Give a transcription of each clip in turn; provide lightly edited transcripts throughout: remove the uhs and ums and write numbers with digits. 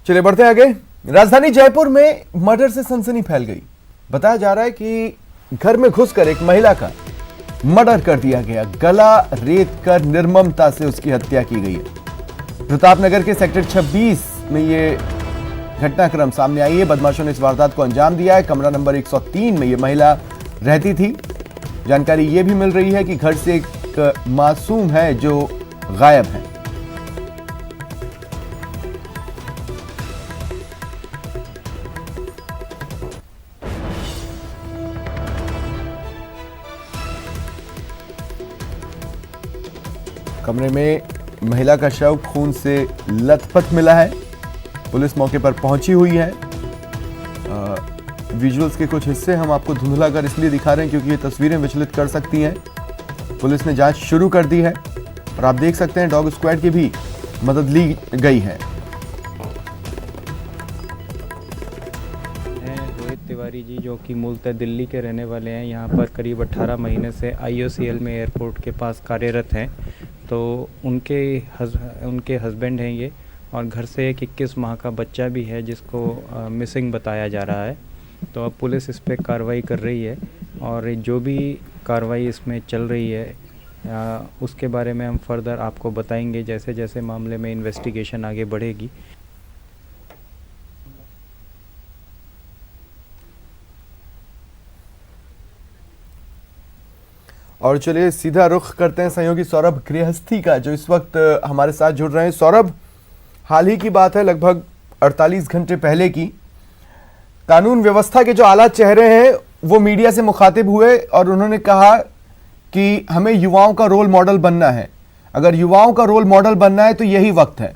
चलिए बढ़ते हैं आगे। राजधानी जयपुर में मर्डर से सनसनी फैल गई। बताया जा रहा है कि घर में घुसकर एक महिला का मर्डर कर दिया गया, गला रेत कर निर्ममता से उसकी हत्या की गई है। प्रतापनगर के सेक्टर 26 में ये घटनाक्रम सामने आई है। बदमाशों ने इस वारदात को अंजाम दिया है। कमरा नंबर 103 में ये महिला रहती थी। जानकारी ये भी मिल रही है कि घर से एक मासूम है जो गायब है। कमरे में महिला का शव खून से लथपथ मिला है। पुलिस मौके पर पहुंची हुई है। विजुअल्स के कुछ हिस्से हम आपको धुंधला कर इसलिए दिखा रहे हैं क्योंकि ये तस्वीरें विचलित कर सकती हैं। पुलिस ने जांच शुरू कर दी है और आप देख सकते हैं डॉग स्क्वाड की भी मदद ली गई है। रोहित तिवारी जी जो कि मूलतः दिल्ली के रहने वाले हैं, यहाँ पर करीब 18 महीने से IOCL में एयरपोर्ट के पास कार्यरत हैं। तो उनके हस्बैंड हैं ये, और घर से एक 21 माह का बच्चा भी है जिसको मिसिंग बताया जा रहा है। तो अब पुलिस इस पर कार्रवाई कर रही है और जो भी कार्रवाई इसमें चल रही है उसके बारे में हम फर्दर आपको बताएंगे जैसे जैसे मामले में इन्वेस्टिगेशन आगे बढ़ेगी। और चलिए सीधा रुख करते हैं सहयोगी सौरभ गृहस्थी का, जो इस वक्त हमारे साथ जुड़ रहे हैं। सौरभ, हाल ही की बात है, लगभग 48 घंटे पहले की। कानून व्यवस्था के जो आला चेहरे हैं वो मीडिया से मुखातिब हुए और उन्होंने कहा कि हमें युवाओं का रोल मॉडल बनना है। अगर युवाओं का रोल मॉडल बनना है तो यही वक्त है।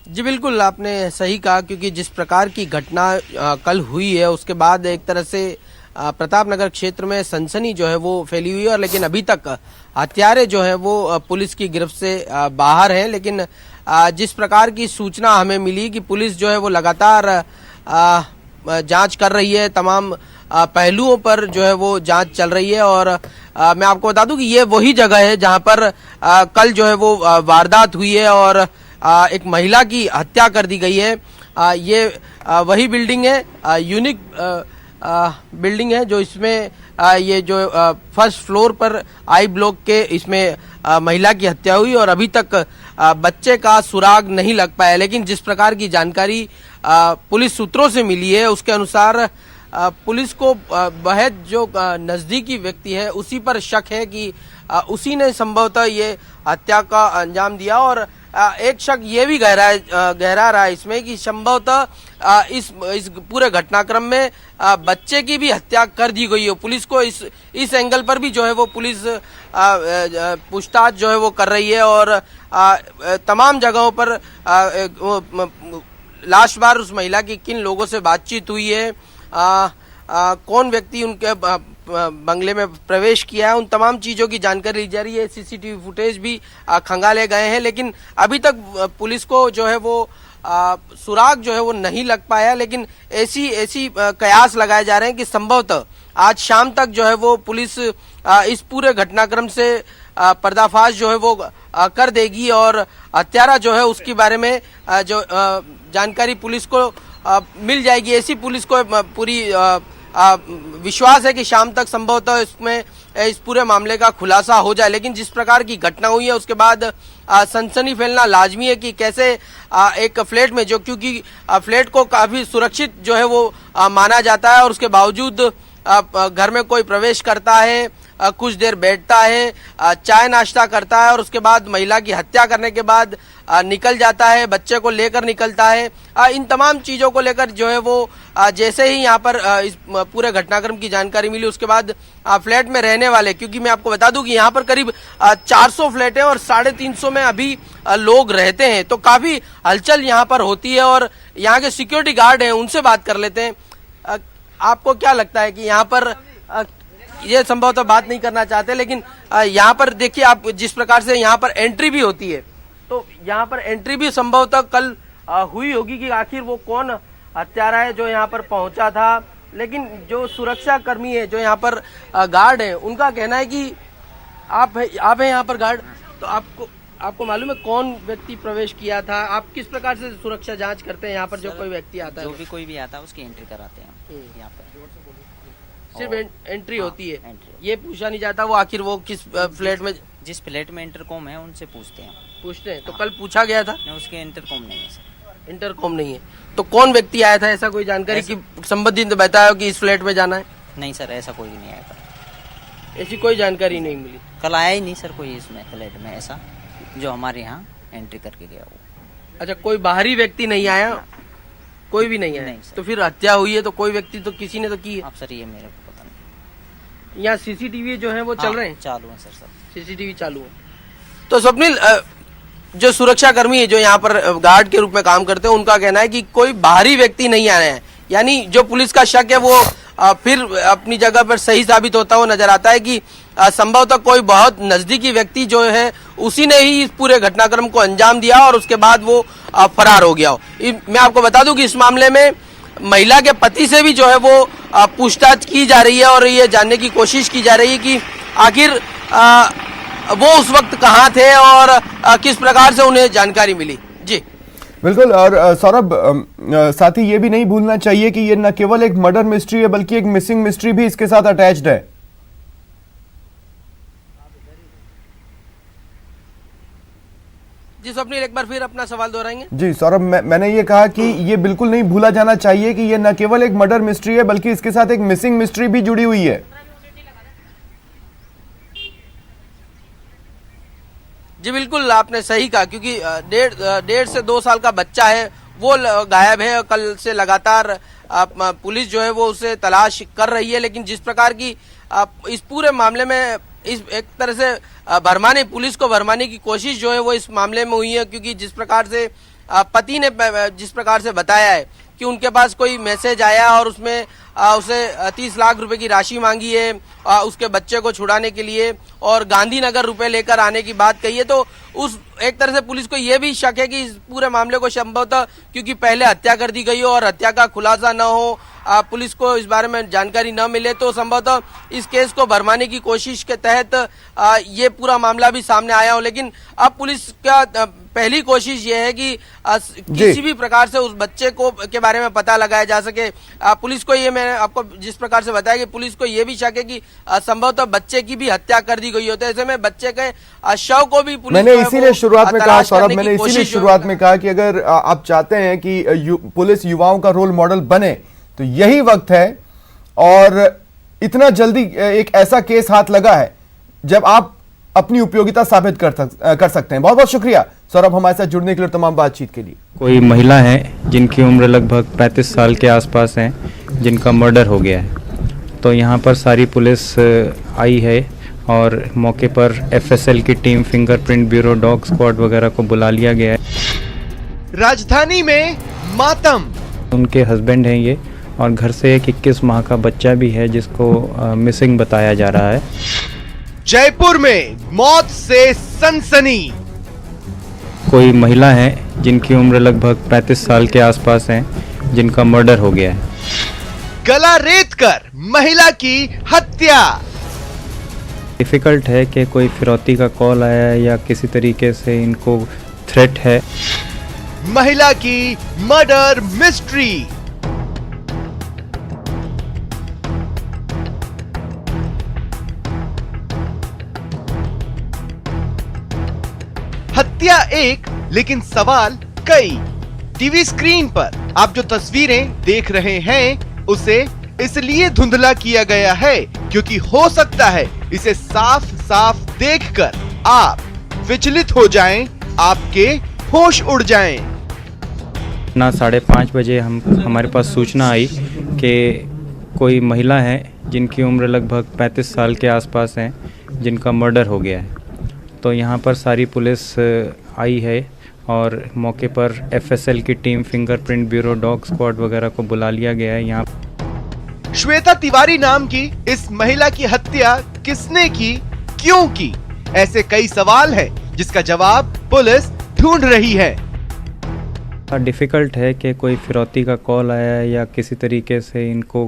जी बिल्कुल, आपने सही कहा, क्योंकि जिस प्रकार की घटना कल हुई है उसके बाद एक तरह से प्रतापनगर क्षेत्र में सनसनी जो है वो फैली हुई है। और लेकिन अभी तक हत्यारे जो है वो पुलिस की गिरफ्त से बाहर हैं। लेकिन जिस प्रकार की सूचना हमें मिली कि पुलिस जो है वो लगातार जांच कर रही है, तमाम पहलुओं पर जो है वो जांच चल रही है। और मैं आपको बता दूं कि ये वही जगह है जहां पर कल जो है वो वारदात हुई है और एक महिला की हत्या कर दी गई है। ये वही बिल्डिंग है, यूनिक बिल्डिंग है, जो इसमें ये जो फर्स्ट फ्लोर पर आई ब्लॉक के इसमें महिला की हत्या हुई और अभी तक बच्चे का सुराग नहीं लग पाया। लेकिन जिस प्रकार की जानकारी पुलिस सूत्रों से मिली है उसके अनुसार पुलिस को बेहद जो नजदीकी व्यक्ति है उसी पर शक है कि उसी ने संभवतः ये हत्या का अंजाम दिया। और एक शक ये भी गहरा रहा है इसमें कि संभवतः इस पूरे घटनाक्रम में बच्चे की भी हत्या कर दी गई हो। पुलिस को इस एंगल पर भी जो है वो पुलिस पूछताछ जो है वो कर रही है। और तमाम जगहों पर लास्ट बार उस महिला की किन लोगों से बातचीत हुई है, कौन व्यक्ति उनके बंगले में प्रवेश किया है, उन तमाम चीजों की जानकारी ली जा रही है। CCTV फुटेज भी खंगाले गए हैं। लेकिन अभी तक पुलिस को जो है वो सुराग जो है वो नहीं लग पाया। लेकिन ऐसी कयास लगाए जा रहे हैं कि संभवतः आज शाम तक जो है वो पुलिस इस पूरे घटनाक्रम से पर्दाफाश जो है वो कर देगी और हत्यारा जो है उसके बारे में जो जानकारी पुलिस को मिल जाएगी। ऐसी पुलिस को पूरी विश्वास है कि शाम तक संभवतः इसमें इस पूरे मामले का खुलासा हो जाए। लेकिन जिस प्रकार की घटना हुई है उसके बाद सनसनी फैलना लाजमी है कि कैसे एक फ्लैट में, जो क्योंकि फ्लैट को काफी सुरक्षित जो है वो माना जाता है और उसके बावजूद घर में कोई प्रवेश करता है, कुछ देर बैठता है, चाय नाश्ता करता है और उसके बाद महिला की हत्या करने के बाद निकल जाता है, बच्चे को लेकर निकलता है। इन तमाम चीजों को लेकर जो है वो जैसे ही यहाँ पर इस पूरे घटनाक्रम की जानकारी मिली उसके बाद फ्लैट में रहने वाले, क्योंकि मैं आपको बता दूं कि यहाँ पर करीब 400 फ्लैट है और 350 में अभी लोग रहते हैं, तो काफी हलचल यहाँ पर होती है। और यहाँ के सिक्योरिटी गार्ड हैं, उनसे बात कर लेते हैं। आपको क्या लगता है कि यहाँ पर ये संभवतः बात नहीं करना चाहते, लेकिन यहाँ पर देखिए आप जिस प्रकार से यहाँ पर एंट्री भी होती है, तो यहाँ पर एंट्री भी संभवतः कल हुई होगी कि आखिर वो कौन हत्यारा है जो यहाँ पर पहुंचा था। लेकिन जो सुरक्षा कर्मी है, जो यहाँ पर गार्ड है, उनका कहना है कि आप हैं यहाँ पर गार्ड, तो आपको मालूम है कौन व्यक्ति प्रवेश किया था? आप किस प्रकार से सुरक्षा जांच करते हैं यहाँ पर? जो कोई व्यक्ति आता है, जो भी कोई भी आता है उसकी एंट्री कराते हैं यहाँ पर। सिर्फ एंट्री होती है, एंट्री। ये पूछा नहीं जाता वो आखिर वो किस फ्लैट में? जिस फ्लैट में इंटरकॉम है उनसे पूछते हैं। पूछते हैं। तो कल पूछा गया था? नहीं, उसके इंटरकॉम नहीं है सर। इंटरकॉम नहीं है। तो कौन व्यक्ति आया था? ऐसा कोई जानकारी की संबंधित बताया हो कि इस फ्लैट में जाना है? नहीं सर, ऐसा कोई नहीं आया। ऐसी कोई जानकारी नहीं मिली। कल आया ही नहीं सर कोई इसमें फ्लैट में ऐसा जो हमारे यहाँ एंट्री करके गया वो। अच्छा, कोई बाहरी व्यक्ति नहीं आया? कोई भी नहीं आया? नहीं सर। तो फिर हत्या हुई है तो कोई व्यक्ति तो किसी ने तो की है। आप सर ये मेरे को पता नहीं। यहाँ सीसीटीवी जो है वो चल रहे हैं? चालू है सर। सीसीटीवी चालू है। तो स्वप्निल, जो सुरक्षा कर्मी है जो यहाँ पर गार्ड के रूप में काम करते हैं, उनका कहना है कि कोई बाहरी व्यक्ति नहीं आया है। यानी जो पुलिस का शक है वो फिर अपनी जगह पर सही साबित होता हुआ नजर आता है कि संभवतः कोई बहुत नजदीकी व्यक्ति जो है उसी ने ही इस पूरे घटनाक्रम को अंजाम दिया और उसके बाद वो फरार हो गया हो। मैं आपको बता दूं कि इस मामले में महिला के पति से भी जो है वो पूछताछ की जा रही है और ये जानने की कोशिश की जा रही है कि आखिर वो उस वक्त कहाँ थे और किस प्रकार से उन्हें जानकारी मिली। जी बिल्कुल। और सौरभ, साथ ही ये भी नहीं भूलना चाहिए कि ये न केवल एक मर्डर मिस्ट्री है बल्कि एक मिसिंग मिस्ट्री भी इसके साथ अटैच्ड है। जी स्वप्निल, एक बार फिर अपना सवाल दोहराएंगे? जी सौरभ, मैंने ये कहा कि ये बिल्कुल नहीं भूला जाना चाहिए कि ये न केवल एक मर्डर मिस्ट्री है बल्कि इसके साथ एक मिसिंग मिस्ट्री भी जुड़ी हुई है। जी बिल्कुल, आपने सही कहा, क्योंकि 1.5 से 2 साल का बच्चा है, वो गायब है। कल से लगातार पुलिस जो है वो उसे तलाश कर रही है, लेकिन जिस प्रकार की इस पूरे मामले में इस एक तरह से पुलिस को भरमाने की कोशिश जो है वो इस मामले में हुई है, क्योंकि जिस प्रकार से पति ने जिस प्रकार से बताया है कि उनके पास कोई मैसेज आया और उसमें उसे 30 लाख रुपए की राशि मांगी है उसके बच्चे को छुड़ाने के लिए और गांधीनगर रुपए लेकर आने की बात कही है। तो उस एक तरह से पुलिस को यह भी शक है कि इस पूरे मामले को संभवतः क्योंकि पहले हत्या कर दी गई हो और हत्या का खुलासा न हो, पुलिस को इस बारे में जानकारी न मिले, तो संभवतः इस केस को भरमाने की कोशिश के तहत ये पूरा मामला भी सामने आया हो। लेकिन अब पुलिस का पहली कोशिश ये है कि किसी भी प्रकार से उस बच्चे को के बारे में पता लगाया जा सके। पुलिस को ये, मैंने आपको जिस प्रकार से बताया कि पुलिस को ये भी शक है कि संभवतः बच्चे की भी हत्या कर दी गई हो, तो ऐसे में बच्चे के शव को भी पुलिस मैंने इसीलिए शुरुआत में कहा सौरभ, मैंने इसीलिए शुरुआत में कहा कि अगर आप चाहते हैं कि पुलिस युवाओं का रोल मॉडल बने तो यही वक्त है। और इतना जल्दी एक ऐसा केस हाथ लगा है जब आप अपनी उपयोगिता साबित कर सकते हैं। बहुत बहुत शुक्रिया सौरभ हमारे साथ जुड़ने के लिए, तमाम बातचीत के लिए। कोई महिला है जिनकी उम्र लगभग 35 साल के आसपास है, जिनका मर्डर हो गया है। तो यहाँ पर सारी पुलिस आई है और मौके पर एफएसएल की team, fingerprint bureau, dog squad वगैरह को बुला लिया गया है। राजधानी में मातम। उनके हस्बैंड हैं ये, और घर से एक 21 माह का बच्चा भी है जिसको मिसिंग बताया जा रहा है। जयपुर में मौत से सनसनी। कोई महिला है जिनकी उम्र लगभग 35 साल के आसपास है, जिनका मर्डर हो गया है। गला रेत कर महिला की हत्या। डिफिकल्ट है कि कोई फिरौती का कॉल आया है या किसी तरीके से इनको थ्रेट है। महिला की मर्डर मिस्ट्री। हत्या एक, लेकिन सवाल कई। टीवी स्क्रीन पर आप जो तस्वीरें देख रहे हैं उसे इसलिए धुंधला किया गया है क्योंकि हो सकता है इसे साफ साफ देखकर आप विचलित हो जाएं, आपके होश उड़ जाएं। ना 5:30 बजे हमारे पास सूचना आई कि कोई महिला है जिनकी उम्र लगभग 35 साल के आसपास है, जिनका मर्डर हो गया है। तो यहाँ पर सारी पुलिस आई है और मौके पर एफएसएल की team, fingerprint bureau, dog squad वगैरह को बुला लिया गया है। यहाँ श्वेता तिवारी नाम की इस महिला की हत्या किसने की, क्यों की, ऐसे कई सवाल हैं जिसका जवाब पुलिस ढूंढ रही है। डिफिकल्ट है कि कोई फिरौती का कॉल आया है या किसी तरीके से इनको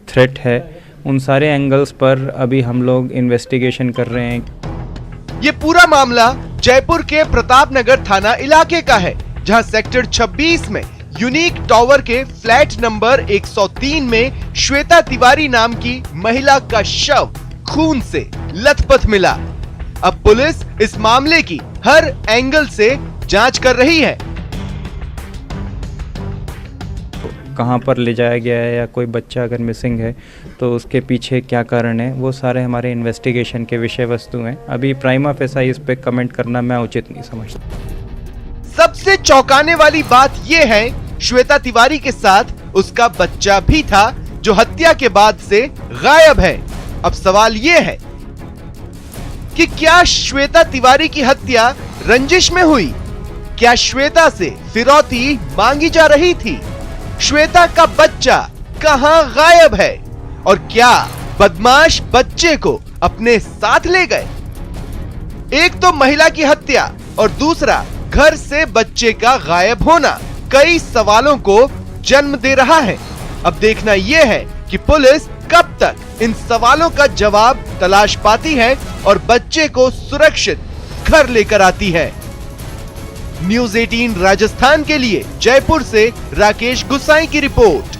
थ्रेट है। उन सारे एंगल्स पर अभी हम लोग इन्वेस्टिगेशन कर रहे हैं। ये पूरा मामला जयपुर के प्रताप नगर थाना इलाके का है, जहां सेक्टर 26 में यूनिक टावर के फ्लैट नंबर 103 में श्वेता तिवारी नाम की महिला का शव खून से लथपथ मिला। अब पुलिस इस मामले की हर एंगल से जांच कर रही है। कहाँ पर ले जाया गया है या कोई बच्चा अगर मिसिंग है तो उसके पीछे क्या कारण है, वो सारे हमारे इन्वेस्टिगेशन के विषय वस्तु हैं। अभी प्राइमा फेसा इस पे कमेंट करना मैं उचित नहीं समझता। सबसे चौंकाने वाली बात यह है, श्वेता तिवारी के साथ उसका बच्चा भी था जो हत्या के बाद से गायब है। अब सवाल यह है कि क्या श्वेता तिवारी की हत्या रंजिश में हुई? क्या श्वेता से फिरौती मांगी जा रही थी? श्वेता का बच्चा कहां गायब है? और क्या बदमाश बच्चे को अपने साथ ले गए? एक तो महिला की हत्या और दूसरा घर से बच्चे का गायब होना कई सवालों को जन्म दे रहा है। अब देखना यह है कि पुलिस कब तक इन सवालों का जवाब तलाश पाती है और बच्चे को सुरक्षित घर लेकर आती है। न्यूज़ 18 राजस्थान के लिए जयपुर से राकेश गुसाई की रिपोर्ट।